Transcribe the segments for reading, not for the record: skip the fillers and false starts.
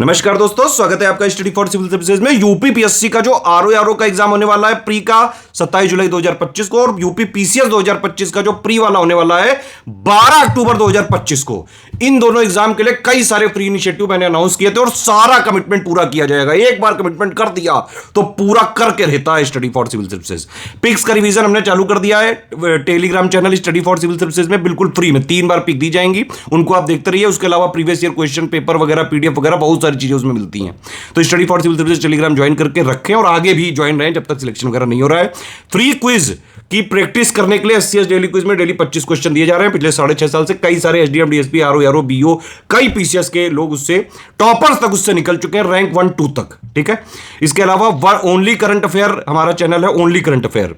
नमस्कार दोस्तों, स्वागत है आपका स्टडी फॉर सिविल सर्विसेज में। यूपी पीएससी का जो आरओ का एग्जाम होने वाला है प्री का 27 जुलाई 2025 को, और यूपी पीसीएस 2025 का जो प्री वाला होने वाला है 12 अक्टूबर 2025 को। इन दोनों एग्जाम के लिए कई सारे फ्री इनिशिएटिव मैंने अनाउंस किए थे और सारा कमिटमेंट पूरा किया जाएगा। एक बार कमिटमेंट कर दिया तो पूरा करके रहता है स्टडी फॉर सिविल सर्विसेज। पिक्स का रिवीजन हमने चालू कर दिया है Telegram channel study for civil services में, बिल्कुल फ्री में 3 बार पिक दी जाएंगी, उनको आप देखते रहिए। उसके अलावा प्रीवियस ईयर क्वेश्चन पेपर वगैरह, पीडीएफ वगैरह बहुत सारी चीजें उसमें मिलती हैं। तो study for civil services Telegram join करके रखें और आगे भी ज्वाइन रहें जब तक सिलेक्शन वगैरह नहीं हो रहा है। फ्री क्विज की प्रैक्टिस करने के लिए एससीएस डेली क्विज में डेली 25 क्वेश्चन दिए जा रहे हैं। पिछले 6.5 साल से कई सारे एसडीएम, डीएसपी, आरओ, बीओ, कई पीसीएस के लोग उससे टॉपर्स तक उससे निकल चुके हैं, रैंक 1-2 तक। ठीक है, इसके अलावा ओनली करंट अफेयर हमारा चैनल है, ओनली करंट अफेयर।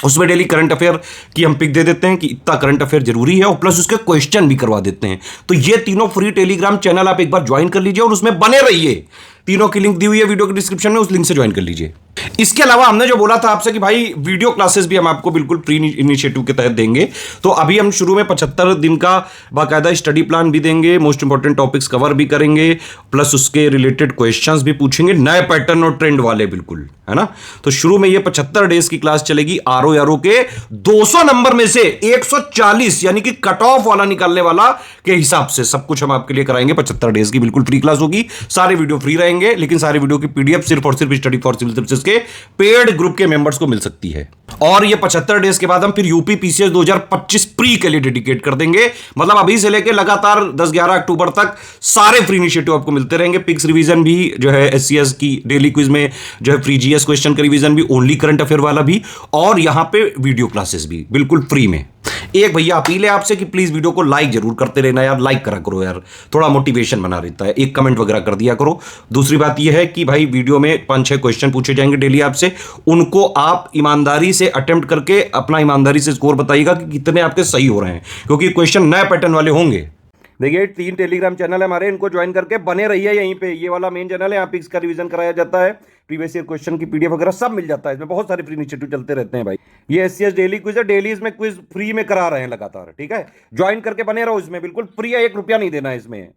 उसमें डेली करंट अफेयर की हम पिक दे देते हैं कि इतना करंट अफेयर जरूरी है, और प्लस उसके क्वेश्चन भी करवा देते हैं। तो ये तीनों फ्री टेलीग्राम चैनल आप एक बार ज्वाइन कर लीजिए और उसमें बने रहिए। तीनों की लिंक दी हुई है वीडियो के डिस्क्रिप्शन में, उस लिंक से ज्वाइन कर लीजिए। इसके अलावा हमने जो बोला था आपसे कि भाई वीडियो क्लासेस भी हम आपको बिल्कुल फ्री इनिशिएटिव के तहत देंगे। तो अभी हम शुरू में 75 दिन का बाकायदा स्टडी प्लान भी देंगे, मोस्ट इंपॉर्टेंट टॉपिक्स कवर भी करेंगे, प्लस उसके रिलेटेड क्वेश्चंस भी पूछेंगे, नए पैटर्न और ट्रेंड वाले, बिल्कुल, है ना। तो शुरू में ये 75 डेज की क्लास चलेगी। आरओ के 200 नंबर में से 140 यानी कि कट ऑफ वाला निकालने वाला के हिसाब से सब कुछ हम आपके लिए कराएंगे। 75 डेज की बिल्कुल फ्री क्लास होगी, सारे वीडियो फ्री रहेंगे, लेकिन सारे वीडियो की पीडीएफ सिर्फ और सिर्फ स्टडी फॉर सिविल सर्विसेज के पेड ग्रुप के मेंबर्स को मिल सकती है। और ये 75 डेज के बाद हम फिर यूपी पीसीएस 2025 प्री के लिए डेडिकेट कर देंगे। मतलब अभी से लेकर लगातार 10-11 अक्टूबर तक सारे फ्री इनिशिएटिव आपको मिलते रहेंगे। पिक्स रिवीजन भी जो है एससीएस की डेली क्विज में जो है फ्री जीएस क्वेश्चन का रिवीजन भी, ओनली करंट अफेयर वाला भी, और यहां पे वीडियो क्लासेस भी बिल्कुल फ्री में। एक भैया अपील है आपसे कि प्लीज वीडियो को लाइक जरूर करते रहना यार, लाइक करा करो यार, थोड़ा मोटिवेशन बना रहता है। एक कमेंट वगैरह कर दिया करो। दूसरी बात यह है कि भाई वीडियो में 5-6 क्वेश्चन पूछे जाएंगे डेली आपसे, उनको आप ईमानदारी से अटेम्प्ट करके अपना ईमानदारी से स्कोर बताइएगा कि कितने आपके सही हो रहे हैं, क्योंकि क्वेश्चन नए पैटर्न वाले होंगे। देखिए 3 टेलीग्राम चैनल है हमारे, इनको ज्वाइन करके बने रहिए यहीं पे। ये वाला मेन चैनल है, यहाँ पिक्स का रिवीजन कराया जाता है, प्रीवियस ईयर क्वेश्चन की पीडीएफ वगैरह सब मिल जाता है इसमें। बहुत सारे फ्री इनिशिएटिव चलते रहते हैं भाई। ये एससीएस डेली क्विज है, डेली इसमें क्विज फ्री में करा रहे हैं लगातार। ठीक है, ज्वाइन करके बने रहो इसमें, बिल्कुल फ्री है, 1 रुपया नहीं देना है इसमें।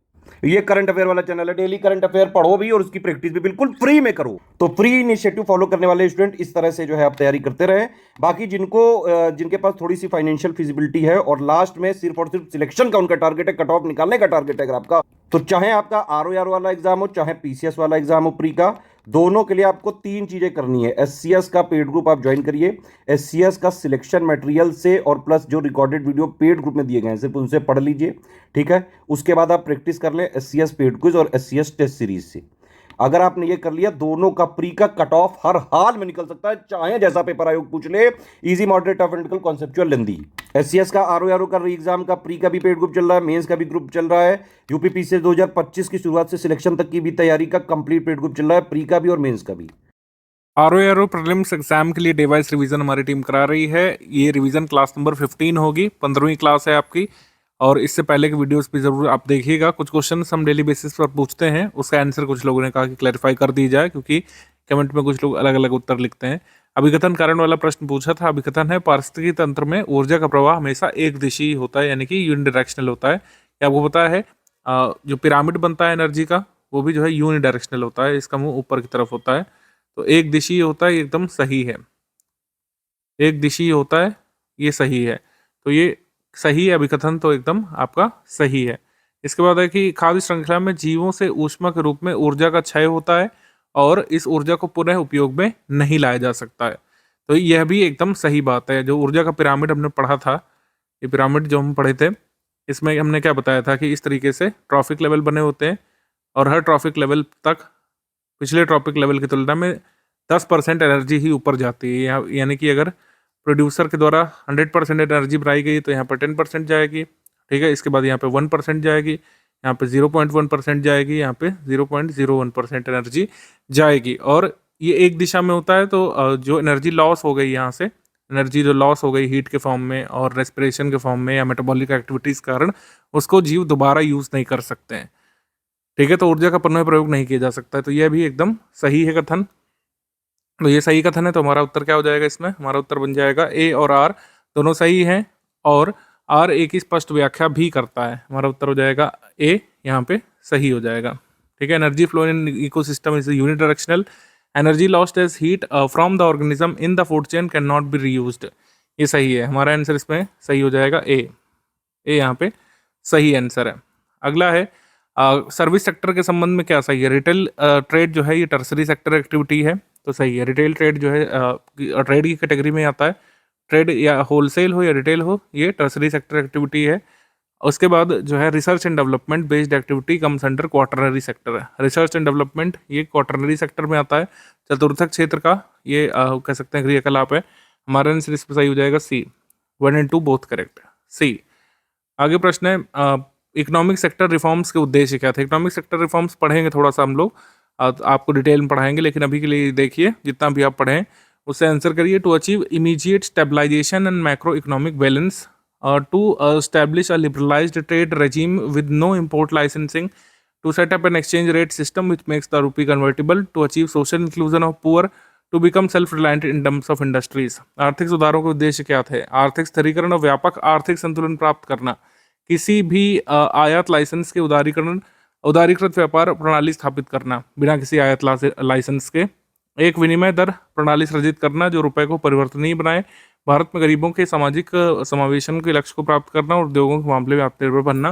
ये करंट अफेयर वाला चैनल है, डेली करंट अफेयर पढ़ो भी और उसकी प्रैक्टिस भी बिल्कुल फ्री में करो। तो फ्री इनिशिएटिव फॉलो करने वाले स्टूडेंट इस तरह से जो है आप तैयारी करते रहे। बाकी जिनके पास थोड़ी सी फाइनेंशियल फिजिबिलिटी है और लास्ट में सिर्फ और सिर्फ सिलेक्शन का उनका टारगेट है, कट ऑफ निकालने का टारगेट है अगर आपका, तो चाहे आपका आरओ वाला एग्जाम हो, चाहे पीसीएस वाला एग्जाम हो प्री का, दोनों के लिए आपको 3 चीजें करनी है। एससीएस का पेड ग्रुप आप ज्वाइन करिए, एससीएस का सिलेक्शन मटेरियल से और प्लस जो रिकॉर्डेड वीडियो पेड ग्रुप में दिए गए हैं सिर्फ उनसे पढ़ लीजिए। ठीक है, उसके बाद आप प्रैक्टिस कर लें एससीएस पेड क्विज और एससीएस टेस्ट सीरीज से। अगर आपने ये कर लिया, दोनों का प्री का कट ऑफ हर हाल में निकल सकता है, चाहे जैसा पेपर आयोग पूछ ले। Easy, moderate, tough, and conceptual, lengthy. SCS का आरओ का री एग्जाम का प्री का भी पेड ग्रुप चल रहा है, मेंस का भी ग्रुप चल रहा है। यूपी पीसीएस 2025 की शुरुआत से सिलेक्शन तक की भी तैयारी का कंप्लीट पेड ग्रुप चल रहा है, प्री का भी और मेंस का भी। आरओ प्रीलिम्स एग्जाम के लिए डिवाइस रिवीजन हमारी टीम करा रही है। ये रिवीजन क्लास नंबर 15 होगी, 15वीं क्लास है आपकी। और इससे पहले के वीडियोस भी जरूर आप देखिएगा। कुछ क्वेश्चन हम डेली बेसिस पर पूछते हैं, उसका आंसर कुछ लोगों ने कहा कि क्लैरिफाई कर दी जाए, क्योंकि कमेंट में कुछ लोग अलग अलग उत्तर लिखते हैं। अभिकथन कारण वाला प्रश्न पूछा था। अभिकथन है, पारिस्थितिकी तंत्र में ऊर्जा का प्रवाह हमेशा एक दिशी होता है, यानी कि यूनिडायरेक्शनल होता है। क्या आपको पता है जो पिरामिड बनता है एनर्जी का, वो भी जो है यूनिडायरेक्शनल होता है, इसका मुंह ऊपर की तरफ होता है। तो एक दिशी होता है, एकदम सही है। एक दिशी होता है, ये सही है, तो ये सही है अभिकथन, तो एकदम आपका सही है। इसके बाद है कि खाद्य श्रृंखला में जीवों से ऊष्मा के रूप में ऊर्जा का क्षय होता है और इस ऊर्जा को पुनः उपयोग में नहीं लाया जा सकता है। तो यह भी एकदम सही बात है। जो ऊर्जा का पिरामिड हमने पढ़ा था, ये पिरामिड जो हम पढ़े थे, इसमें हमने क्या बताया था कि इस तरीके से ट्रॉफिक लेवल बने होते हैं और हर ट्रॉफिक लेवल तक पिछले ट्रॉफिक लेवल की तुलना में 10% एनर्जी ही ऊपर जाती है। यानी कि अगर प्रोड्यूसर के द्वारा 100% एनर्जी बनाई गई तो यहाँ पर 10% जाएगी। ठीक है, इसके बाद यहाँ पे 1% जाएगी, यहाँ पे 0.1% जाएगी, यहाँ पे 0.01% एनर्जी जाएगी। और ये एक दिशा में होता है, तो जो एनर्जी लॉस हो गई यहाँ से, एनर्जी जो लॉस हो गई हीट के फॉर्म में और रेस्पिरेशन के फॉर्म में या मेटाबॉलिक एक्टिविटीज़ के कारण, उसको जीव दोबारा यूज़ नहीं कर सकते हैं। ठीक है, तो ऊर्जा का पुनः प्रयोग नहीं किया जा सकता है। तो यह भी एकदम सही है कथन। तो ये सही कथन है, तो हमारा उत्तर क्या हो जाएगा इसमें? हमारा उत्तर बन जाएगा ए और आर दोनों सही हैं, और आर ए की स्पष्ट व्याख्या भी करता है। हमारा उत्तर हो जाएगा ए, यहाँ पे सही हो जाएगा। ठीक है। Energy flow in ecosystem is unidirectional. Energy lost as heat from the organism in the food chain can not be reused. ये सही है, हमारा आंसर इसमें सही हो जाएगा ए यहाँ पे सही आंसर है। अगला है सर्विस सेक्टर के संबंध में क्या सही है। रिटेल ट्रेड जो है ये टर्सरी सेक्टर एक्टिविटी है, तो सही है। रिटेल ट्रेड जो है ट्रेड की कैटेगरी में आता है। ट्रेड या होलसेल हो या रिटेल हो, ये टर्सरी सेक्टर एक्टिविटी है। उसके बाद जो है research and development based activity comes under quaternary sector है। रिसर्च एंड डेवलपमेंट ये क्वार्टरनरी सेक्टर में आता है, चतुर्थक क्षेत्र का ये कह सकते हैं क्रियाकलाप है। हमारा आंसर इस पर सही हो जाएगा सी। 1 and 2 बोथ करेक्ट, सी। आगे प्रश्न है इकोनॉमिक सेक्टर रिफॉर्म्स के उद्देश्य क्या थे। इकोनॉमिक सेक्टर रिफॉर्म्स पढ़ेंगे थोड़ा सा हम लोग, आपको डिटेल में पढ़ाएंगे, लेकिन अभी के लिए देखिए जितना भी आप पढ़ें उससे आंसर करिए। To achieve immediate stabilisation and macro economic balance, to establish a liberalized trade regime with no import licensing, to set up an exchange rate system which makes the rupee convertible, to achieve social inclusion of poor, to become self-reliant in terms of industries। आर्थिक सुधारों के उद्देश्य क्या थे। आर्थिक स्थिरीकरण और व्यापक आर्थिक संतुलन प्राप्त करना, किसी भी आयात लाइसेंस के उदारीकृत व्यापार प्रणाली स्थापित करना बिना किसी आयात लाइसेंस के, एक विनिमय दर प्रणाली सृजित करना जो रुपए को परिवर्तनीय बनाए, भारत में गरीबों के सामाजिक समावेशन के लक्ष्य को प्राप्त करना और उद्योगों के मामले में आत्मनिर्भर बनना।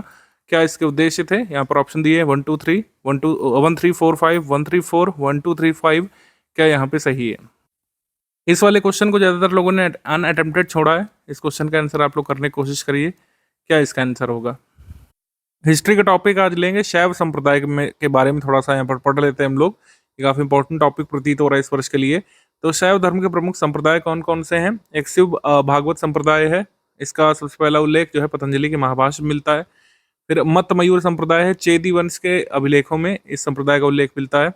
क्या इसके उद्देश्य थे। यहाँ पर ऑप्शन दिए 1 2 3 1 2 1 3 4 5 1 3 4 1 2 3 5। क्या यहाँ पे सही है। इस वाले क्वेश्चन को ज़्यादातर लोगों ने अनअटेम्प्टेड छोड़ा है। इस क्वेश्चन का आंसर आप लोग करने की कोशिश करिए, क्या इसका आंसर होगा। हिस्ट्री का टॉपिक आज लेंगे, शैव संप्रदाय के बारे में थोड़ा सा यहाँ पर पढ़ लेते हैं हम लोग। ये काफ़ी इंपॉर्टेंट टॉपिक प्रतीत हो रहा है इस वर्ष के लिए। तो शैव धर्म के प्रमुख संप्रदाय कौन कौन से हैं। एक शिव भागवत संप्रदाय है, इसका सबसे पहला उल्लेख जो है पतंजलि के महाभाष्य में मिलता है। फिर मत मयूर संप्रदाय है, चेदी वंश के अभिलेखों में इस संप्रदाय का उल्लेख मिलता है।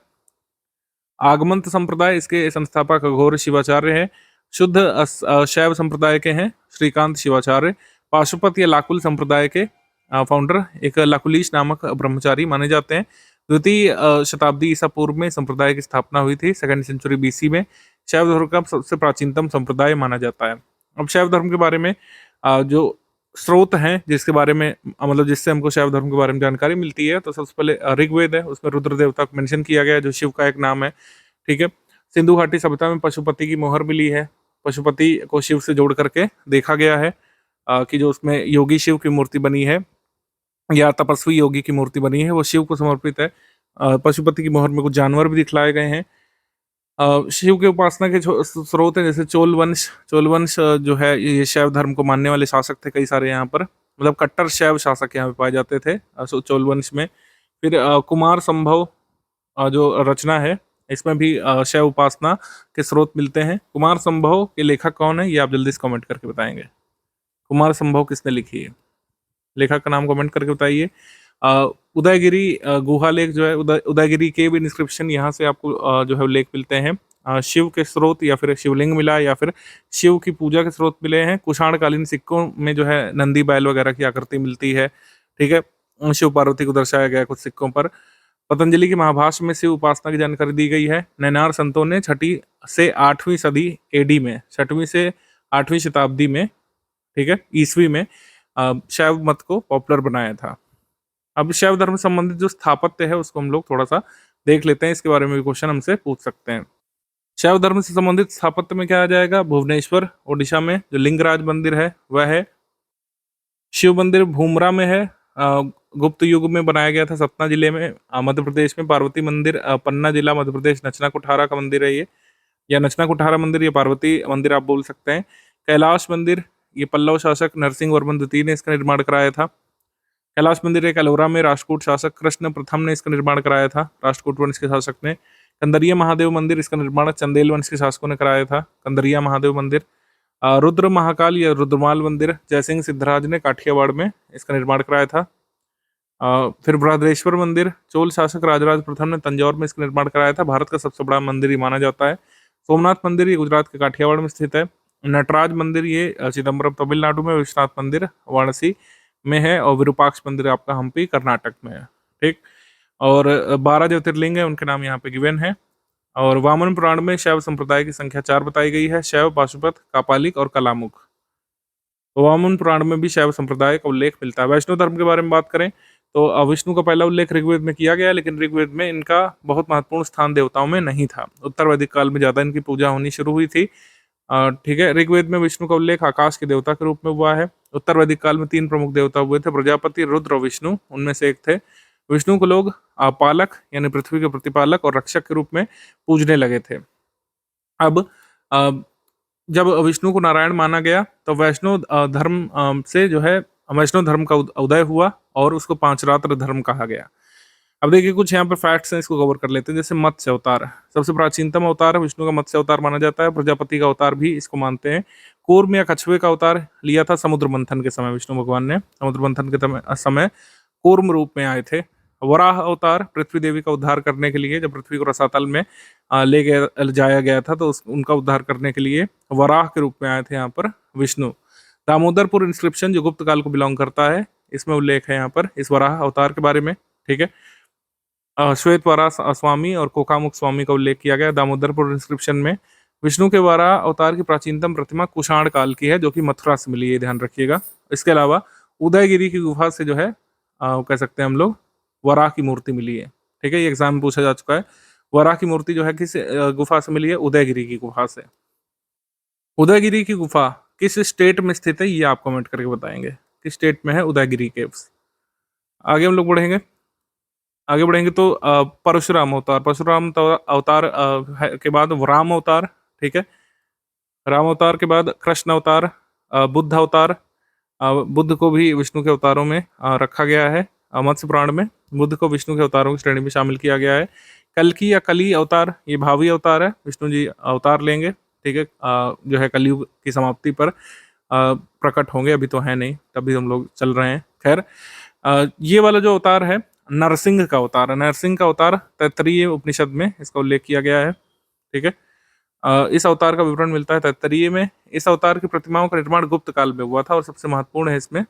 आगमंत संप्रदाय, इसके संस्थापक अघोर शिवाचार्य हैं। शुद्ध शैव संप्रदाय के हैं श्रीकांत शिवाचार्य। पाशुपत या लाकुल संप्रदाय के फाउंडर एक लाकुलीश नामक ब्रह्मचारी माने जाते हैं। द्वितीय शताब्दी ईसा पूर्व में संप्रदाय की स्थापना हुई थी, 2nd सेंचुरी BC में। शैव धर्म का सबसे प्राचीनतम संप्रदाय माना जाता है। अब शैव धर्म के बारे में जो स्रोत हैं जिसके बारे में मतलब जिससे हमको शैव धर्म के बारे में जानकारी मिलती है, तो सबसे पहले ऋग्वेद है, उसमें रुद्र देवता को मेंशन किया गया है जो शिव का एक नाम है। ठीक है। सिंधु घाटी सभ्यता में पशुपति की मोहर मिली है, पशुपति को शिव से जोड़ करके देखा गया है कि जो उसमें योगी शिव की मूर्ति बनी है या तपस्वी योगी की मूर्ति बनी है वो शिव को समर्पित है। पशुपति की मोहर में कुछ जानवर भी दिखलाए गए हैं। शिव के उपासना के स्रोत हैं जैसे चोल वंश जो है ये शैव धर्म को मानने वाले शासक थे कई सारे यहाँ पर, मतलब कट्टर शैव शासक यहाँ पे पाए जाते थे चोल वंश में। फिर कुमार संभव जो रचना है इसमें भी शैव उपासना के स्रोत मिलते हैं। कुमार संभव के लेखक कौन है ये आप जल्दी से कमेंट करके बताएंगे। कुमार संभव किसने लिखी है, लेखक का नाम कमेंट करके बताइए। उदयगिरी गुहा लेख जो है उदयगिरी के भी इंस्क्रिप्शन यहाँ से आपको जो है उल्लेख मिलते हैं। शिव के स्रोत या फिर शिवलिंग मिला या फिर शिव की पूजा के स्रोत मिले हैं। कुषाण कालीन सिक्कों में जो है नंदी बैल वगैरह की आकृति मिलती है। ठीक है। शिव पार्वती को दर्शाया गया कुछ सिक्कों पर। पतंजलि के महाभाष्य में शिव उपासना की जानकारी दी गई है। नैनार संतों ने 6वीं से 8वीं सदी AD में, 6वीं से 8वीं शताब्दी में, ठीक है, ईस्वी में शैव मत को पॉपुलर बनाया था। अब शैव धर्म से संबंधित जो स्थापत्य है उसको हम लोग थोड़ा सा देख लेते हैं, इसके बारे में भी क्वेश्चन हमसे पूछ सकते हैं। शैव धर्म से संबंधित स्थापत्य में क्या आ जाएगा। भुवनेश्वर ओडिशा में जो लिंगराज मंदिर है वह है। शिव मंदिर भूमरा में है, गुप्त युग में बनाया गया था सतना जिले में मध्य प्रदेश में। पार्वती मंदिर पन्ना जिला मध्य प्रदेश, नचना कुठारा का मंदिर है ये, या नचना कुठारा मंदिर या पार्वती मंदिर आप बोल सकते हैं। कैलाश मंदिर ये पल्लव शासक नरसिंह वर्मन द्वितीय ने इसका निर्माण कराया था। कैलाश मंदिर एक एलोरा में राष्ट्रकूट शासक कृष्ण प्रथम ने इसका निर्माण कराया था, राष्ट्रकूट वंश के शासक ने। कंदरिया महादेव मंदिर इसका निर्माण चंदेल वंश के शासकों ने कराया था, कंदरिया महादेव मंदिर। रुद्र महाकाल या रुद्रमाल मंदिर जयसिंह सिद्धराज ने काठियावाड़ में इसका निर्माण कराया था। फिर बृहदेश्वर मंदिर चोल शासक राजराज प्रथम ने तंजौर में इसका निर्माण कराया था, भारत का सबसे बड़ा मंदिर ही माना जाता है। सोमनाथ मंदिर ये गुजरात के काठियावाड़ में स्थित है। नटराज मंदिर ये चिदम्बरम तमिलनाडु में, विश्वनाथ मंदिर वाराणसी में है और विरूपाक्ष मंदिर आपका हम्पी कर्नाटक में है। ठीक। और 12 ज्योतिर्लिंग है उनके नाम यहाँ पे गिवन है। और वामन पुराण में शैव संप्रदाय की संख्या 4 बताई गई है, शैव, पाशुपत, कापालिक और कलामुख। वामन पुराण में भी शैव संप्रदाय का उल्लेख मिलता है। वैष्णव धर्म के बारे में बात करें तो विष्णु का पहला उल्लेख ऋग्वेद में किया गया, लेकिन ऋग्वेद में इनका बहुत महत्वपूर्ण स्थान देवताओं में नहीं था। उत्तर वैदिक काल में ज़्यादा इनकी पूजा होनी शुरू हुई थी। ठीक है, ऋग्वेद में विष्णु का उल्लेख आकाश के देवता के रूप में हुआ है। उत्तर वैदिक काल में 3 प्रमुख देवता हुए थे, प्रजापति, रुद्र और विष्णु, उनमें से एक थे। विष्णु को लोग पालक यानी पृथ्वी के प्रतिपालक और रक्षक के रूप में पूजने लगे थे। अब अ, जब विष्णु को नारायण माना गया तो वैष्णव धर्म से जो है वैष्णव धर्म का उदय हुआ और उसको पांचरात्र धर्म कहा गया। अब देखिए कुछ यहाँ पे फैक्ट्स हैं, इसको कवर कर लेते हैं। जैसे मत्स्य अवतार सबसे प्राचीनतम अवतार है, विष्णु का मत्स्य अवतार माना जाता है। प्रजापति का अवतार भी इसको मानते हैं। कूर्म या कछुए का अवतार लिया था समुद्र मंथन के समय, विष्णु भगवान ने समुद्र मंथन के समय कूर्म रूप में आए थे। वराह अवतार पृथ्वी देवी का उद्धार करने के लिए, जब पृथ्वी को रसातल में ले गया जाया गया था तो उनका उद्धार करने के लिए वराह के रूप में आए थे यहाँ पर विष्णु। दामोदरपुर इंस्क्रिप्शन जो गुप्त काल को बिलोंग करता है, इसमें उल्लेख है यहाँ पर इस वराह अवतार के बारे में। ठीक है, श्वेत वराह स्वामी और कोकामुख स्वामी का उल्लेख किया गया दामोदरपुर इंस्क्रिप्शन में। विष्णु के वराह अवतार की प्राचीनतम प्रतिमा कुषाण काल की है, जो कि मथुरा से मिली है, ध्यान रखिएगा। इसके अलावा उदयगिरी की गुफा से जो है कह सकते हैं हम लोग वराह की मूर्ति मिली है। ठीक है, ये एग्जाम में पूछा जा चुका है। वराह की मूर्ति जो है किस गुफा से मिली है? उदयगिरी की गुफा से। उदयगिरी की गुफा किस स्टेट में स्थित है, ये आप कमेंट करके बताएंगे किस स्टेट में है उदयगिरी केव्स। आगे हम लोग बढ़ेंगे। आगे बढ़ेंगे तो परशुराम अवतार, परशुराम अवतार के बाद राम अवतार। ठीक है, राम अवतार के बाद कृष्ण अवतार, बुद्ध अवतार। बुद्ध को भी विष्णु के अवतारों में रखा गया है। मत्स्य पुराण में बुद्ध को विष्णु के अवतारों की श्रेणी में शामिल किया गया है। कल्कि या कली अवतार, ये भावी अवतार है, विष्णु जी अवतार लेंगे। ठीक है, जो है कलयुग की समाप्ति पर प्रकट होंगे, अभी तो है नहीं, तभी हम लोग चल रहे हैं। खैर, ये वाला जो अवतार है नरसिंह का अवतार है। नरसिंह का अवतार तैत्तरीय उपनिषद में इसका उल्लेख किया गया है। ठीक है, इस अवतार का विवरण मिलता है तैत्तरीय में। इस अवतार की प्रतिमाओं का निर्माण गुप्त काल में हुआ था और सबसे महत्वपूर्ण है इसमें,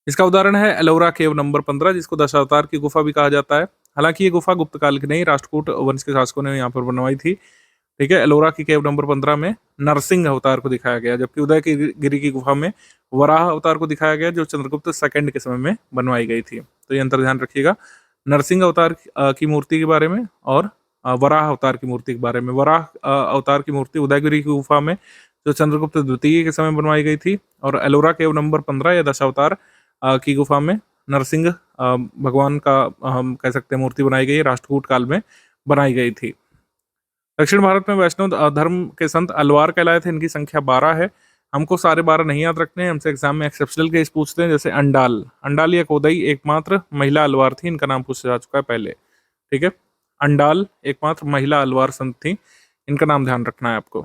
इसका उदाहरण है एलोरा केव नंबर 15, जिसको दशावतार की गुफा भी कहा जाता है। हालांकि ये गुफा गुप्त काल की नहीं, राष्ट्रकूट वंश के शासकों ने यहाँ पर बनवाई थी। ठीक है, एलोरा की केव नंबर 15 में नरसिंह अवतार को दिखाया गया, जबकि उदयगिरी की गुफा में वराह अवतार को दिखाया गया, जो चंद्रगुप्त सेकंड के समय में बनवाई गई थी। तो ये अंतर ध्यान रखिएगा, नरसिंह अवतार की मूर्ति के बारे में और वराह अवतार की मूर्ति के बारे में। वराह अवतार की मूर्ति उदयगिरी की गुफा में जो चंद्रगुप्त द्वितीय के समय बनवाई गई थी, और एलोरा केव नंबर 15 या दशावतार की गुफा में नरसिंह भगवान का हम कह सकते हैं मूर्ति बनाई गई, राष्ट्रकूट काल में बनाई गई थी। दक्षिण भारत में वैष्णव धर्म के संत अलवार कहलाए थे, इनकी संख्या 12 है। हमको सारे 12 नहीं याद रखने हैं, हमसे एग्जाम में एक्सेप्शनल केस पूछते हैं। जैसे अंडाल, अंडाल या कोदई एकमात्र महिला अलवार थी, इनका नाम पूछा जा चुका है पहले। ठीक है, अंडाल एकमात्र महिला अलवार संत थी, इनका नाम ध्यान रखना है आपको।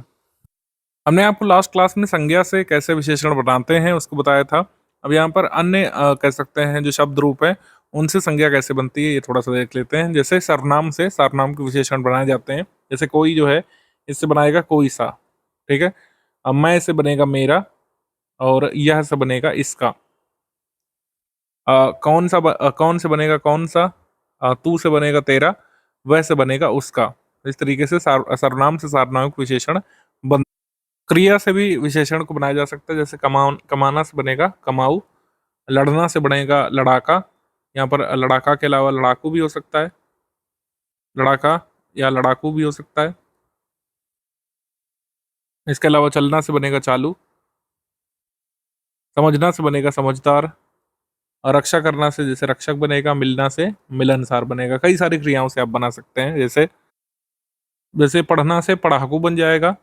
हमने आपको लास्ट क्लास में संज्ञा से कैसे विशेषण बनाते हैं उसको बताया था। अब यहाँ पर अन्य कह सकते हैं जो शब्द रूप है, उनसे संज्ञा कैसे बनती है ये थोड़ा सा देख लेते हैं। जैसे सर्वनाम से सर्वनाम के विशेषण बनाए जाते हैं। जैसे कोई जो है इससे बनाएगा कोई सा। ठीक है, अब मैं से बनेगा मेरा, और यह से बनेगा इसका। कौन से बनेगा कौन सा, तू से बनेगा तेरा, वह से बनेगा उसका। इस तरीके से सर्वनाम से सर्वनामक विशेषण बन। क्रिया से भी विशेषण को बनाया जा सकता है। जैसे कमाना से बनेगा कमाऊ, लड़ना से बनेगा लड़ाका। यहाँ पर लड़ाका के अलावा लड़ाकू भी हो सकता है, लड़ाका या लड़ाकू भी हो सकता है। इसके अलावा चलना से बनेगा चालू, समझना से बनेगा समझदार, और रक्षा करना से जैसे रक्षक बनेगा, मिलना से मिलनसार बनेगा। कई सारी क्रियाओं से आप बना सकते हैं। जैसे जैसे पढ़ना से पढ़ाकू बन जाएगा।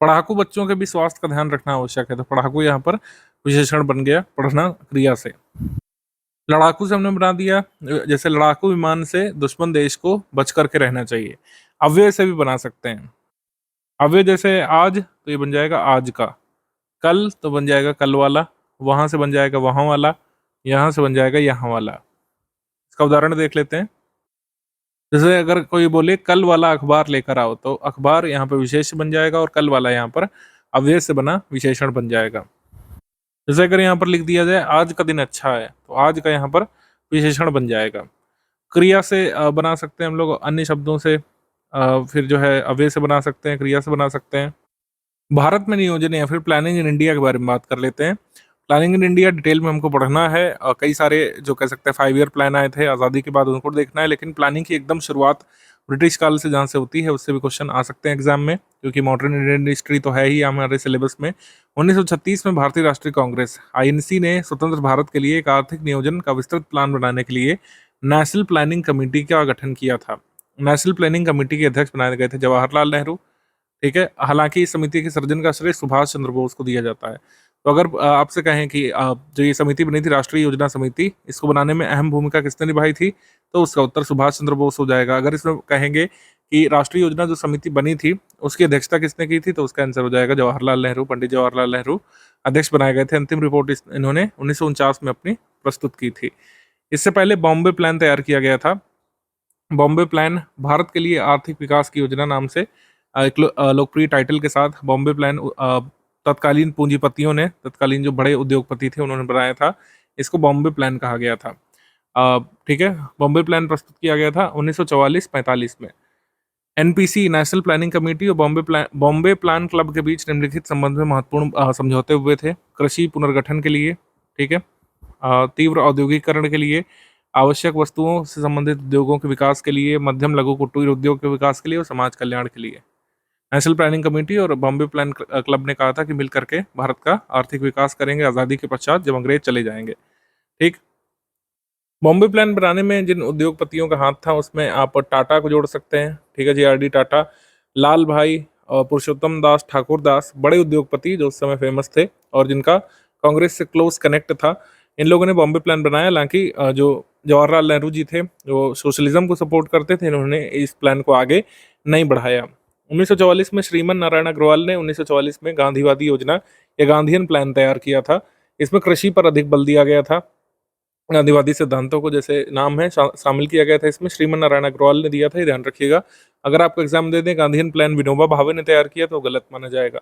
पढ़ाकू बच्चों के भी स्वास्थ्य का ध्यान रखना आवश्यक है, तो पढ़ाकू यहाँ पर विशेषण बन गया पढ़ना क्रिया से। लड़ाकू से हमने बना दिया, जैसे लड़ाकू विमान से दुश्मन देश को बच करके रहना चाहिए। अव्यय से भी बना सकते हैं। अव्यय जैसे आज, तो ये बन जाएगा आज का। कल तो बन जाएगा कल वाला। वहां से बन जाएगा वहां वाला। यहाँ से बन जाएगा यहाँ वाला। इसका उदाहरण देख लेते हैं। जैसे अगर कोई बोले कल वाला अखबार लेकर आओ, तो अखबार यहाँ पर विशेष बन जाएगा और कल वाला यहाँ पर अव्यय से बना विशेषण बन जाएगा। जैसे अगर यहाँ पर लिख दिया जाए आज का दिन अच्छा है, तो आज का यहाँ पर विशेषण बन जाएगा। क्रिया से बना सकते हैं हम लोग, अन्य शब्दों से फिर जो है अव्यय से बना सकते हैं, क्रिया से बना सकते हैं। भारत में नियोजन या फिर प्लानिंग इन इंडिया के बारे में बात कर लेते हैं। प्लानिंग इन इंडिया डिटेल में हमको पढ़ना है। कई सारे जो कह सकते हैं 5 ईयर प्लान आए थे आज़ादी के बाद, उनको देखना है। लेकिन प्लानिंग की एकदम शुरुआत ब्रिटिश काल से जहाँ से होती है, उससे भी क्वेश्चन आ सकते हैं एग्जाम में, क्योंकि मॉडर्न इंडियन हिस्ट्री तो है ही हमारे सिलेबस में। 1936 में भारतीय राष्ट्रीय कांग्रेस आईएनसी ने स्वतंत्र भारत के लिए एक आर्थिक नियोजन का विस्तृत प्लान बनाने के लिए नेशनल प्लानिंग कमेटी का गठन किया था। नेशनल प्लानिंग कमेटी के अध्यक्ष बनाए गए थे जवाहरलाल नेहरू। ठीक है, हालांकि इस समिति के सृजन का श्रेय सुभाष चंद्र बोस को दिया जाता है। तो अगर आपसे कहें कि जो ये समिति बनी थी, राष्ट्रीय योजना समिति, इसको बनाने में अहम भूमिका किसने निभाई थी, तो उसका उत्तर सुभाष चंद्र बोस हो जाएगा। अगर इसमें कहेंगे कि राष्ट्रीय योजना जो समिति बनी थी उसकी अध्यक्षता किसने की थी, तो उसका आंसर हो जाएगा जवाहरलाल नेहरू। पंडित जवाहरलाल नेहरू अध्यक्ष बनाए गए थे। अंतिम रिपोर्ट इन्होंने 1949 में अपनी प्रस्तुत की थी। इससे पहले बॉम्बे प्लान तैयार किया गया था। बॉम्बे प्लान भारत के लिए आर्थिक विकास की योजना नाम से एक लोकप्रिय टाइटल के साथ बॉम्बे प्लान तत्कालीन पूंजीपतियों ने, तत्कालीन जो बड़े उद्योगपति थे, उन्होंने बनाया था। इसको बॉम्बे प्लान कहा गया था। ठीक है, बॉम्बे प्लान प्रस्तुत किया गया था 1944-45 में। एनपीसी नेशनल प्लानिंग कमेटी और बॉम्बे प्लान क्लब के बीच निम्नलिखित संबंध में महत्वपूर्ण समझौते हुए थे। कृषि पुनर्गठन के लिए, ठीक है, तीव्र औद्योगिकरण के लिए, आवश्यक वस्तुओं से संबंधित उद्योगों के विकास के लिए, मध्यम लघु कुटीर उद्योग के विकास के लिए और समाज कल्याण के लिए। नेशनल प्लानिंग कमेटी और बॉम्बे प्लान क्लब ने कहा था कि मिल करके भारत का आर्थिक विकास करेंगे आज़ादी के पश्चात, जब अंग्रेज चले जाएंगे। ठीक, बॉम्बे प्लान बनाने में जिन उद्योगपतियों का हाथ था उसमें आप टाटा को जोड़ सकते हैं। ठीक है, जेआरडी टाटा, लाल भाई और पुरुषोत्तम दास ठाकुर दास, बड़े उद्योगपति जो उस समय फेमस थे और जिनका कांग्रेस से क्लोज कनेक्ट था। इन लोगों ने बॉम्बे प्लान बनाया। हालांकि जो जवाहरलाल नेहरू जी थे, जो सोशलिज्म को सपोर्ट करते थे, इन्होंने इस प्लान को आगे नहीं बढ़ाया। 1944 में श्रीमन नारायण अग्रवाल ने 1944 में गांधीवादी योजना या गांधीयन प्लान तैयार किया था। इसमें कृषि पर अधिक बल दिया गया था। गांधीवादी सिद्धांतों को, जैसे नाम है, शामिल किया गया था इसमें। श्रीमन नारायण अग्रवाल ने दिया था, ये ध्यान रखिएगा। अगर आपको एग्जाम दे दें गांधीयन प्लान विनोबा भावे ने तैयार किया तो गलत माना जाएगा।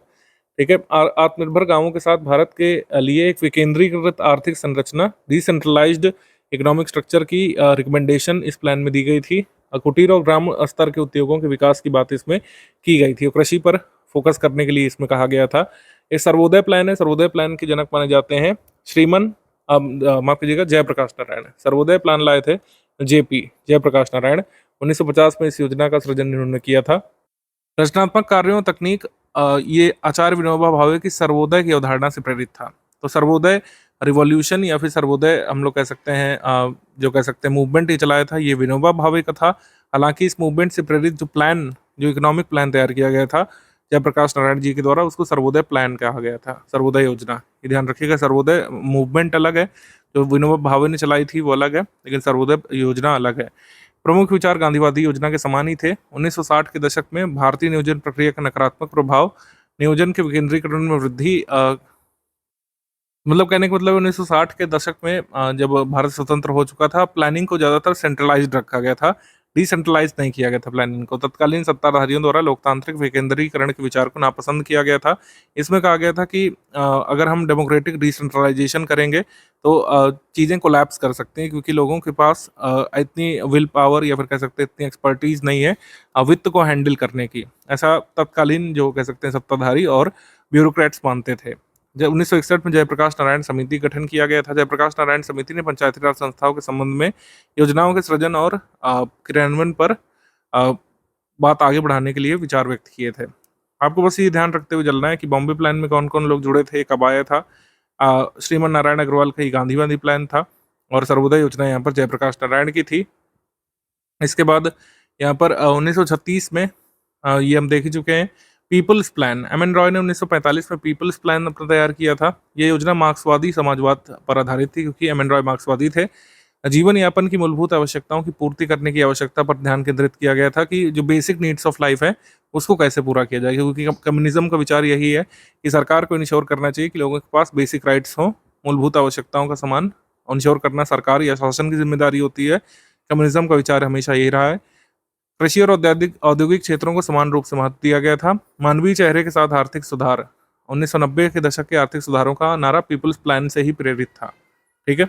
ठीक है, आत्मनिर्भर गांवों के साथ भारत के लिए एक विकेंद्रीकृत आर्थिक संरचना, डिसेंट्रलाइज्ड इकोनॉमिक स्ट्रक्चर की रिकमेंडेशन इस प्लान में दी गई थी। कुटीर और ग्राम स्तर के उद्योगों के विकास की बात इसमें की गई थी। कृषि पर फोकस करने के लिए इसमें कहा गया था। एक सर्वोदय प्लान है। सर्वोदय प्लान के जनक माने जाते हैं श्रीमन माफ कीजिएगा, जयप्रकाश नारायण। सर्वोदय प्लान लाए थे जेपी जयप्रकाश नारायण। 1950 में इस योजना का सृजन इन्होंने किया था। रचनात्मक कार्यों तकनीक, ये आचार्य विनोबा भावे की सर्वोदय की अवधारणा से प्रेरित था। तो सर्वोदय रिवॉल्यूशन या फिर सर्वोदय हम लोग कह सकते हैं, जो कह सकते हैं मूवमेंट ये चलाया था, ये विनोबा भावे का था। हालांकि इस मूवमेंट से प्रेरित जो प्लान, जो इकोनॉमिक प्लान तैयार किया गया था जयप्रकाश नारायण जी के द्वारा, उसको सर्वोदय प्लान कहा गया था, सर्वोदय योजना। ये ध्यान रखिएगा, सर्वोदय मूवमेंट अलग है, जो विनोबा भावे ने चलाई थी वो अलग है, लेकिन सर्वोदय योजना अलग है। प्रमुख विचार गांधीवादी योजना के समान ही थे। 1960 के दशक में भारतीय नियोजन प्रक्रिया का नकारात्मक प्रभाव, नियोजन के विकेंद्रीकरण में वृद्धि, मतलब कहने का मतलब 1960 के दशक में जब भारत स्वतंत्र हो चुका था, प्लानिंग को ज़्यादातर सेंट्रलाइज्ड रखा गया था, डिसेंट्रलाइज नहीं किया गया था प्लानिंग को। तत्कालीन सत्ताधारियों द्वारा लोकतांत्रिक विकेंद्रीकरण के विचार को नापसंद किया गया था। इसमें कहा गया था कि अगर हम डेमोक्रेटिक डिसेंट्रलाइजेशन करेंगे तो चीज़ें कोलैप्स कर सकती हैं, क्योंकि लोगों के पास इतनी विल पावर या फिर कह सकते हैं इतनी एक्सपर्टीज नहीं है वित्त को हैंडल करने की। ऐसा तत्कालीन जो कह सकते हैं सत्ताधारी और ब्यूरोक्रेट्स मानते थे। जब 1961 में जयप्रकाश नारायण समिति गठन किया गया था। जयप्रकाश नारायण समिति ने पंचायती राज संस्थाओं के संबंध में योजनाओं के सृजन और क्रियान्वयन पर बात आगे बढ़ाने के लिए विचार व्यक्त किए थे। आपको बस ये ध्यान रखते हुए चलना है कि बॉम्बे प्लान में कौन कौन लोग जुड़े थे, कब आया था। श्रीमन नारायण अग्रवाल का ये गांधीवादी प्लान था और सर्वोदय योजना यहाँ पर जयप्रकाश नारायण की थी। इसके बाद यहाँ पर 1936 में ये हम देख ही चुके हैं, पीपल्स प्लान। एम.एन. रॉय ने 1945 में पीपल्स प्लान अपना तैयार किया था। ये योजना मार्क्सवादी समाजवाद पर आधारित थी, क्योंकि एम.एन. रॉय मार्क्सवादी थे। जीवन यापन की मूलभूत आवश्यकताओं की पूर्ति करने की आवश्यकता पर ध्यान केंद्रित किया गया था कि जो बेसिक नीड्स ऑफ लाइफ है उसको कैसे पूरा किया जाए, क्योंकि कम्युनिज्म का विचार यही है कि सरकार को इंश्योर करना चाहिए कि लोगों के पास बेसिक राइट्स हों, मूलभूत आवश्यकताओं का सामान इंश्योर करना सरकार या शासन की जिम्मेदारी होती है। कम्युनिज्म का विचार हमेशा यही रहा है। कृषि और औद्योगिक क्षेत्रों को समान रूप से महत्व दिया गया था। मानवीय चेहरे के साथ आर्थिक सुधार, 1990 के दशक के आर्थिक सुधारों का नारा पीपल्स प्लान से ही प्रेरित था। ठीक है,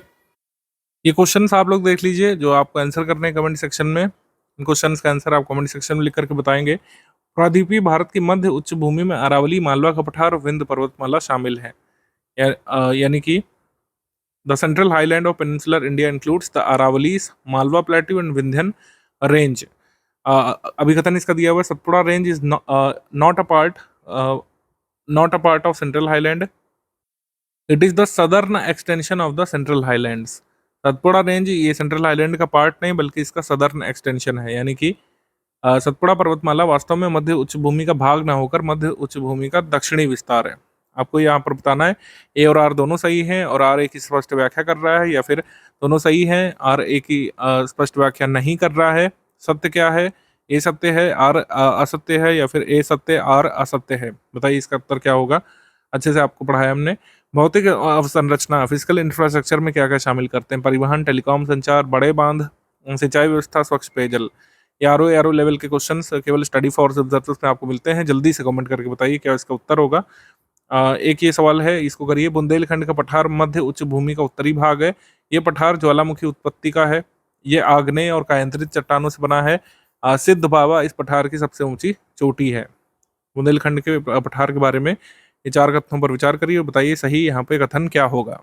ये क्वेश्चंस आप लोग देख लीजिए जो आपको आंसर करने हैं कमेंट सेक्शन में। इन क्वेश्चंस का आंसर आप कमेंट सेक्शन में लिख करके बताएंगे। प्रायद्वीपीय भारत की मध्य उच्च भूमि में अरावली, मालवा का पठार और विंध्य पर्वतमाला शामिल है। यानी कि the central highland of peninsular India includes the Aravallis, Malwa plateau and Vindhyan range. अभिकथन इसका दिया हुआ है, Satpura range is not a part of central highland, it is the southern extension of the central highlands. Satpura range ये सेंट्रल हाईलैंड का part नहीं बल्कि इसका सदर्न एक्सटेंशन है, यानी कि सतपुड़ा पर्वतमाला वास्तव में मध्य उच्च भूमि का भाग न होकर मध्य उच्च भूमि का दक्षिणी विस्तार है। आपको यहाँ पर बताना है ए और आर दोनों सही हैं और आर एक ही स्पष्ट व्याख्या कर रहा है, या फिर दोनों सही हैं आर एक ही स्पष्ट व्याख्या नहीं कर रहा है। सत्य क्या है? ए सत्य है, आर असत्य है, या फिर ए सत्य आर असत्य है? बताइए इसका उत्तर क्या होगा। अच्छे से आपको पढ़ाया हमने। भौतिक अवसंरचना फिजिकल इंफ्रास्ट्रक्चर में क्या क्या शामिल करते हैं? परिवहन, टेलीकॉम, संचार, बड़े बांध, सिंचाई व्यवस्था, स्वच्छ पेयजल। आरओ लेवल के क्वेश्चंस केवल स्टडी फॉर ऑब्जर्वर्स में आपको मिलते हैं। जल्दी से कमेंट करके बताइए क्या इसका उत्तर होगा। एक ये सवाल है, इसको करिए। बुंदेलखंड का पठार मध्य उच्च भूमि का उत्तरी भाग है। ये पठार ज्वालामुखी उत्पत्ति का है। ये आग्नेय और कायांतरित चट्टानों से बना है। सिद्ध बाबा इस पठार की सबसे ऊंची चोटी है। बुंदेलखंड के पठार के बारे में ये 4 कथनों पर विचार करिए और बताइए सही यहाँ पे कथन क्या होगा।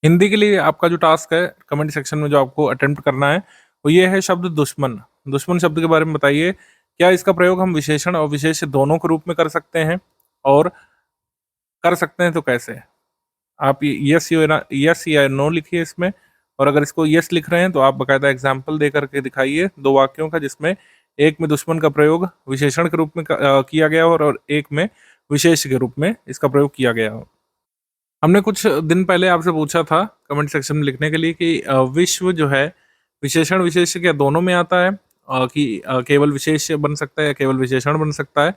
हिंदी के लिए आपका जो टास्क है कमेंट सेक्शन में जो आपको अटेम्प्ट करना है वो ये है शब्द दुश्मन। दुश्मन शब्द के बारे में बताइए, क्या इसका प्रयोग हम विशेषण और विशेष्य दोनों के रूप में कर सकते हैं, और कर सकते हैं तो कैसे? आप यस या नो लिखिए इसमें, और अगर इसको यस लिख रहे हैं तो आप बकायदा एग्जाम्पल दे करके दिखाइए 2 वाक्यों का, जिसमें एक में दुश्मन का प्रयोग विशेषण के रूप में किया गया हो और एक में विशेष के रूप में इसका प्रयोग किया गया हो। हमने कुछ दिन पहले आपसे पूछा था कमेंट सेक्शन में लिखने के लिए कि विश्व जो है विशेषण विशेष्य क्या दोनों में आता है, कि केवल विशेष बन सकता है या केवल विशेषण बन सकता है।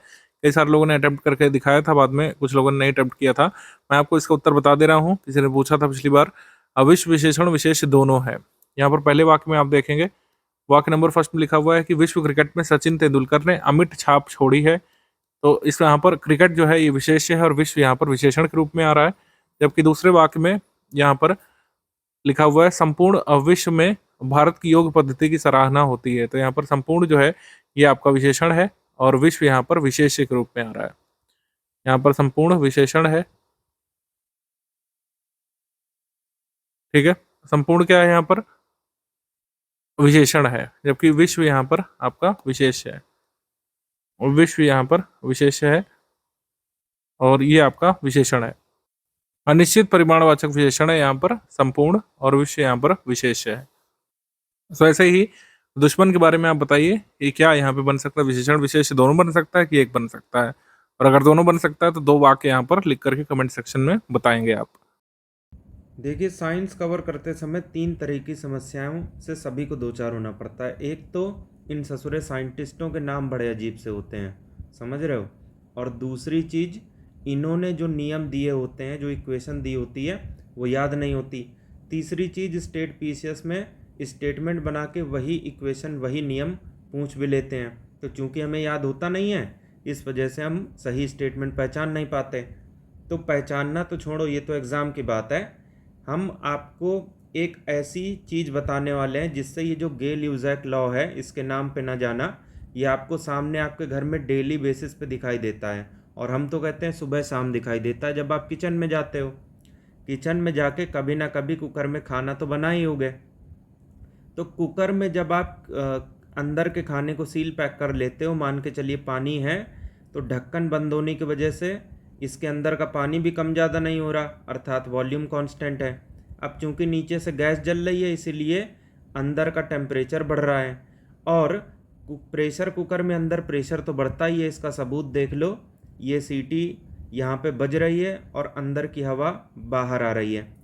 कई सारे लोगों ने अटेम्प्ट करके दिखाया था, बाद में कुछ लोगों ने नहीं अटेम्प्ट किया था। मैं आपको इसका उत्तर बता दे रहा हूँ, किसी ने पूछा था पिछली बार। विश्व विशेषण विशेष दोनों है। यहाँ पर पहले वाक्य में आप देखेंगे, वाक्य नंबर फर्स्ट में लिखा हुआ है कि विश्व क्रिकेट में सचिन तेंदुलकर ने अमिट छाप छोड़ी है। तो इस यहाँ पर क्रिकेट जो है ये विशेष है और विश्व यहाँ पर विशेषण के रूप में आ रहा है। जबकि दूसरे वाक्य में यहाँ पर लिखा हुआ है संपूर्ण विश्व में भारत की योग पद्धति की सराहना होती है। तो यहाँ पर संपूर्ण जो है ये आपका विशेषण है और विश्व यहाँ पर विशेष्य के रूप में आ रहा है। यहाँ पर संपूर्ण विशेषण है, ठीक है। संपूर्ण क्या है? यहाँ पर विशेषण है, जबकि विश्व यहाँ पर आपका विशेष है, और विश्व यहाँ पर विशेष है और ये आपका विशेषण है। अनिश्चित परिमाणवाचक विशेषण है यहाँ पर संपूर्ण, और विश्व यहाँ पर विशेष है। तो ऐसे ही दुश्मन के बारे में आप बताइए कि क्या यहाँ पे बन सकता है? विशेषण विशेष दोनों बन सकता है कि एक बन सकता है? और अगर दोनों बन सकता है तो 2 वाक्य यहाँ पर लिख करके कमेंट सेक्शन में बताएंगे आप। देखिए, साइंस कवर करते समय 3 तरह की समस्याओं से सभी को दो चार होना पड़ता है। एक तो इन ससुरे साइंटिस्टों के नाम बड़े अजीब से होते हैं, समझ रहे हो, और दूसरी चीज़ इन्होंने जो नियम दिए होते हैं, जो इक्वेशन दी होती है वो याद नहीं होती। तीसरी चीज़ स्टेट पीसीएस में स्टेटमेंट बना के वही इक्वेशन वही नियम पूछ भी लेते हैं। तो चूंकि हमें याद होता नहीं है, इस वजह से हम सही स्टेटमेंट पहचान नहीं पाते। तो पहचानना तो छोड़ो, ये तो एग्ज़ाम की बात है। हम आपको एक ऐसी चीज़ बताने वाले हैं जिससे ये जो गे ल्यूजैक लॉ है, इसके नाम पे ना जाना, ये आपको सामने आपके घर में डेली बेसिस पे दिखाई देता है। और हम तो कहते हैं सुबह शाम दिखाई देता है जब आप किचन में जाते हो। किचन में जाके कभी ना कभी कुकर में खाना तो बना ही होगे। तो कुकर में जब आप अंदर के खाने को सील पैक कर लेते हो, मान के चलिए पानी है, तो ढक्कन बंद होने की वजह से इसके अंदर का पानी भी कम ज़्यादा नहीं हो रहा, अर्थात वॉल्यूम कांस्टेंट है। अब चूंकि नीचे से गैस जल रही है, इसीलिए अंदर का टेम्परेचर बढ़ रहा है, और प्रेशर कुकर में अंदर प्रेशर तो बढ़ता ही है। इसका सबूत देख लो, ये सीटी यहाँ पे बज रही है और अंदर की हवा बाहर आ रही है।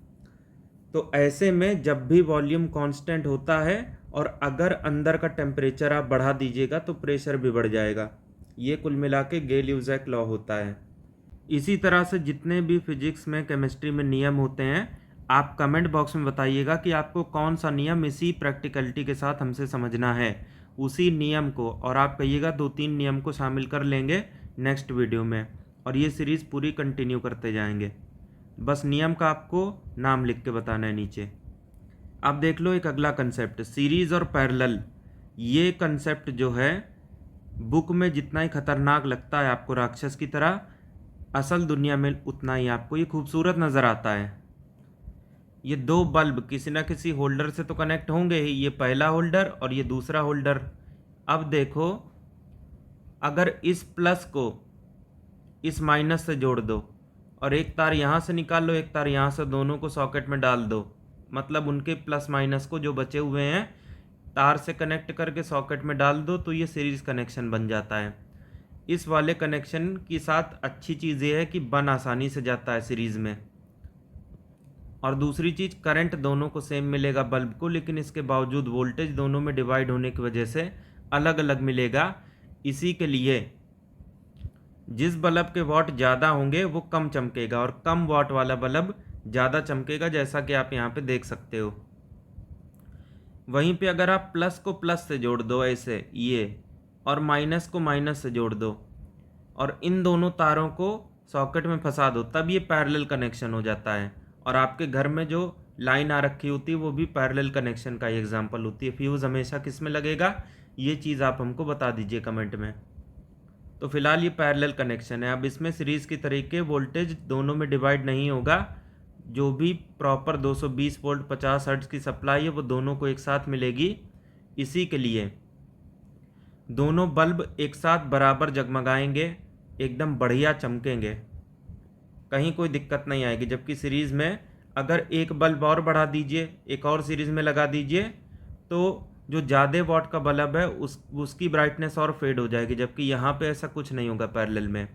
तो ऐसे में जब भी वॉल्यूम कांस्टेंट होता है और अगर अंदर का टेम्परेचर आप बढ़ा दीजिएगा तो प्रेशर भी बढ़ जाएगा। ये कुल मिला के गे ल्यूजैक लॉ होता है। इसी तरह से जितने भी फिजिक्स में केमिस्ट्री में नियम होते हैं, आप कमेंट बॉक्स में बताइएगा कि आपको कौन सा नियम इसी प्रैक्टिकलिटी के साथ हमसे समझना है, उसी नियम को, और आप कहिएगा 2-3 नियम को शामिल कर लेंगे नेक्स्ट वीडियो में, और ये सीरीज़ पूरी कंटिन्यू करते जाएंगे। बस नियम का आपको नाम लिख के बताना है नीचे। अब देख लो एक अगला कंसेप्ट, सीरीज़ और पैरेलल। ये कंसेप्ट जो है बुक में जितना ही खतरनाक लगता है आपको राक्षस की तरह, असल दुनिया में उतना ही आपको ये खूबसूरत नज़र आता है। ये दो बल्ब किसी ना किसी होल्डर से तो कनेक्ट होंगे ही, ये पहला होल्डर और ये दूसरा होल्डर। अब देखो, अगर इस प्लस को इस माइनस से जोड़ दो और एक तार यहाँ से निकाल लो, एक तार यहाँ से, दोनों को सॉकेट में डाल दो, मतलब उनके प्लस माइनस को जो बचे हुए हैं तार से कनेक्ट करके सॉकेट में डाल दो, तो ये सीरीज़ कनेक्शन बन जाता है। इस वाले कनेक्शन के साथ अच्छी चीज़ ये है कि बन आसानी से जाता है सीरीज़ में, और दूसरी चीज़ करंट दोनों को सेम मिलेगा बल्ब को, लेकिन इसके बावजूद वोल्टेज दोनों में डिवाइड होने की वजह से अलग अलग मिलेगा। इसी के लिए जिस बल्ब के वॉट ज़्यादा होंगे वो कम चमकेगा और कम वॉट वाला बल्ब ज़्यादा चमकेगा, जैसा कि आप यहाँ पे देख सकते हो। वहीं पे अगर आप प्लस को प्लस से जोड़ दो ऐसे ये, और माइनस को माइनस से जोड़ दो और इन दोनों तारों को सॉकेट में फंसा दो, तब ये पैरेलल कनेक्शन हो जाता है। और आपके घर में जो लाइन आ रखी होती है वो भी पैरेलल कनेक्शन का ही एग्जांपल होती है। फ्यूज़ हमेशा किस में लगेगा, ये चीज़ आप हमको बता दीजिए कमेंट में। तो फिलहाल ये पैरेलल कनेक्शन है। अब इसमें सीरीज़ की तरीके वोल्टेज दोनों में डिवाइड नहीं होगा, जो भी प्रॉपर 220 वोल्ट 50 हर्ट्ज़ की सप्लाई है वो दोनों को एक साथ मिलेगी। इसी के लिए दोनों बल्ब एक साथ बराबर जगमगाएंगे, एकदम बढ़िया चमकेंगे, कहीं कोई दिक्कत नहीं आएगी। जबकि सीरीज़ में अगर एक बल्ब और बढ़ा दीजिए, एक और सीरीज़ में लगा दीजिए, तो जो ज़्यादा वॉट का बल्ब है उसकी ब्राइटनेस और फेड हो जाएगी, जबकि यहाँ पे ऐसा कुछ नहीं होगा पैरेलल में।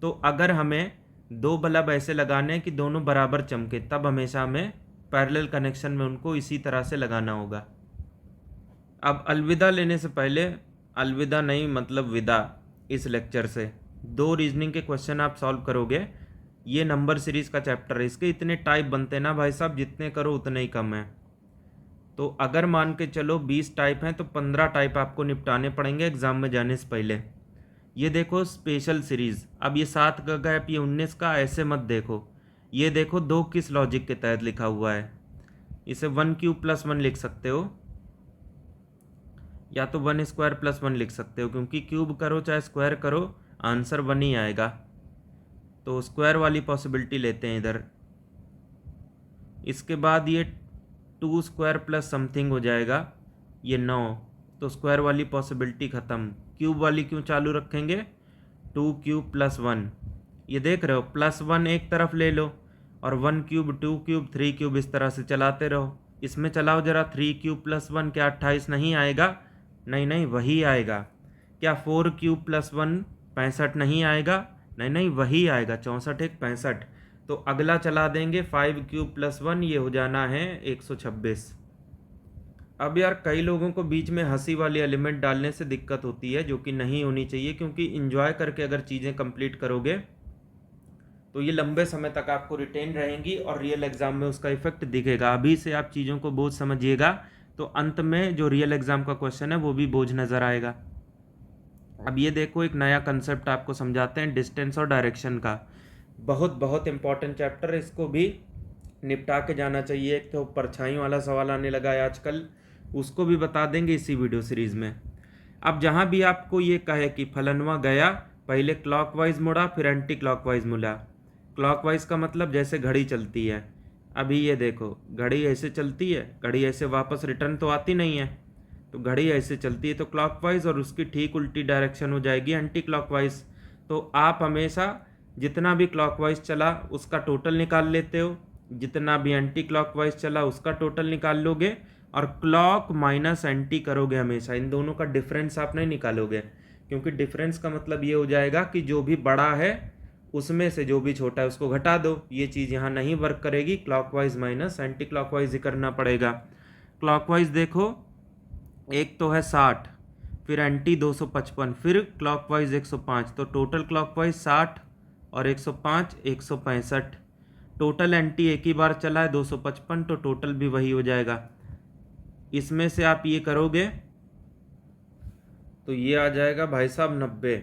तो अगर हमें दो बल्ब ऐसे लगाने हैं कि दोनों बराबर चमके, तब हमेशा हमें पैरेलल कनेक्शन में उनको इसी तरह से लगाना होगा। अब अलविदा लेने से पहले, अलविदा नहीं मतलब विदा, इस लेक्चर से 2 रीजनिंग के क्वेश्चन आप सॉल्व करोगे। ये नंबर सीरीज़ का चैप्टर है, इसके इतने टाइप बनते हैं ना भाई साहब, जितने करो उतने ही कम है। तो अगर मान के चलो 20 टाइप हैं तो 15 टाइप आपको निपटाने पड़ेंगे एग्ज़ाम में जाने से पहले। ये देखो स्पेशल सीरीज़, अब ये 7 का गैप, ये 19 का, ऐसे मत देखो। ये देखो 2 किस लॉजिक के तहत लिखा हुआ है। इसे 1 क्यूब प्लस 1 लिख सकते हो, या तो 1 स्क्वायर प्लस 1 लिख सकते हो, क्योंकि क्यूब करो चाहे स्क्वायर करो आंसर 1 ही आएगा। तो स्क्वायर वाली पॉसिबिलिटी लेते हैं इधर। इसके बाद ये 2 स्क्वायर प्लस समथिंग हो जाएगा, ये 9, तो स्क्वायर वाली पॉसिबिलिटी ख़त्म। क्यूब वाली क्यों चालू रखेंगे, 2 क्यूब प्लस 1, ये देख रहे हो प्लस 1 एक तरफ ले लो और 1 क्यूब 2 क्यूब 3 क्यूब इस तरह से चलाते रहो। इसमें चलाओ ज़रा, 3 क्यूब प्लस 1 क्या 28 नहीं आएगा, नहीं नहीं वही आएगा। क्या 4 क्यूब प्लस 1 65 नहीं आएगा, नहीं नहीं वही आएगा, 64 एक 65। तो अगला चला देंगे 5 क्यूब प्लस 1, ये हो जाना है 126। अब यार कई लोगों को बीच में हंसी वाली एलिमेंट डालने से दिक्कत होती है, जो कि नहीं होनी चाहिए, क्योंकि इंजॉय करके अगर चीज़ें कंप्लीट करोगे तो ये लंबे समय तक आपको रिटेन रहेंगी और रियल एग्ज़ाम में उसका इफेक्ट दिखेगा। अभी से आप चीज़ों को बोझ समझिएगा तो अंत में जो रियल एग्ज़ाम का क्वेश्चन है वो भी बोझ नज़र आएगा। अब ये देखो एक नया कंसेप्ट आपको समझाते हैं, डिस्टेंस और डायरेक्शन का। बहुत बहुत इंपॉर्टेंट चैप्टर है, इसको भी निपटा के जाना चाहिए। एक तो परछाई वाला सवाल आने लगा है आजकल, उसको भी बता देंगे इसी वीडियो सीरीज़ में। अब जहाँ भी आपको ये कहे कि फलनवा गया, पहले क्लॉकवाइज मुड़ा फिर एंटी क्लॉकवाइज मुड़ा। क्लॉकवाइज का मतलब जैसे घड़ी चलती है, अभी ये देखो घड़ी ऐसे चलती है, घड़ी ऐसे वापस रिटर्न तो आती नहीं है, तो घड़ी ऐसे चलती है तो क्लॉकवाइज, और उसकी ठीक उल्टी डायरेक्शन हो जाएगी एंटी क्लॉकवाइज। तो आप हमेशा जितना भी क्लॉकवाइज चला उसका टोटल निकाल लेते हो, जितना भी एंटी क्लॉकवाइज चला उसका टोटल निकाल लोगे, और क्लॉक माइनस एंटी करोगे हमेशा। इन दोनों का डिफरेंस आप नहीं निकालोगे, क्योंकि डिफरेंस का मतलब ये हो जाएगा कि जो भी बड़ा है उसमें से जो भी छोटा है उसको घटा दो। ये चीज़ यहाँ नहीं वर्क करेगी, क्लॉकवाइज माइनस एंटी क्लॉकवाइज ही करना पड़ेगा। क्लॉकवाइज देखो, एक तो है 60, फिर एंटी 255, फिर क्लॉकवाइज 105, तो टोटल क्लॉकवाइज 60 और 105 165। टोटल एंटी एक ही बार चला है 255, तो टोटल भी वही हो जाएगा। इसमें से आप ये करोगे तो ये आ जाएगा भाई साहब 90।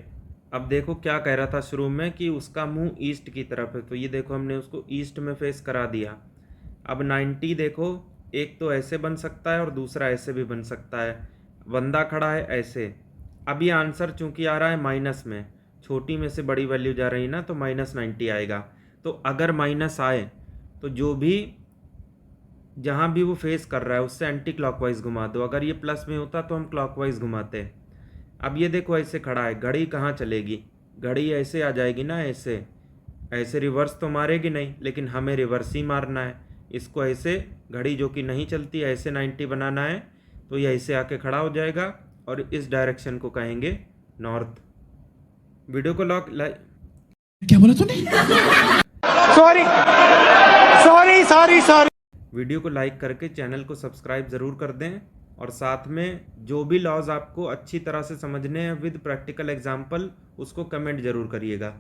अब देखो क्या कह रहा था शुरू में कि उसका मुंह ईस्ट की तरफ है, तो ये देखो हमने उसको ईस्ट में फेस करा दिया। अब 90 देखो, एक तो ऐसे बन सकता है और दूसरा ऐसे भी बन सकता है। बंदा खड़ा है ऐसे। अब ये आंसर चूंकि आ रहा है माइनस में, छोटी में से बड़ी वैल्यू जा रही है ना, तो -90 आएगा। तो अगर माइनस आए तो जो भी जहाँ भी वो फेस कर रहा है उससे एंटी क्लॉकवाइज घुमा दो। अगर ये प्लस में होता तो हम क्लॉकवाइज घुमाते। अब ये देखो ऐसे खड़ा है, घड़ी कहाँ चलेगी, घड़ी ऐसे आ जाएगी ना, ऐसे ऐसे रिवर्स तो मारेगी नहीं, लेकिन हमें रिवर्स ही मारना है। इसको ऐसे, घड़ी जो कि नहीं चलती ऐसे 90 बनाना है, तो ये ऐसे आके खड़ा हो जाएगा और इस डायरेक्शन को कहेंगे नॉर्थ। वीडियो को क्या बोला तूने? Sorry sorry sorry sorry. Video को लाइक करके चैनल को सब्सक्राइब ज़रूर कर दें, और साथ में जो भी लॉज आपको अच्छी तरह से समझने हैं विद प्रैक्टिकल एग्जाम्पल, उसको कमेंट ज़रूर करिएगा।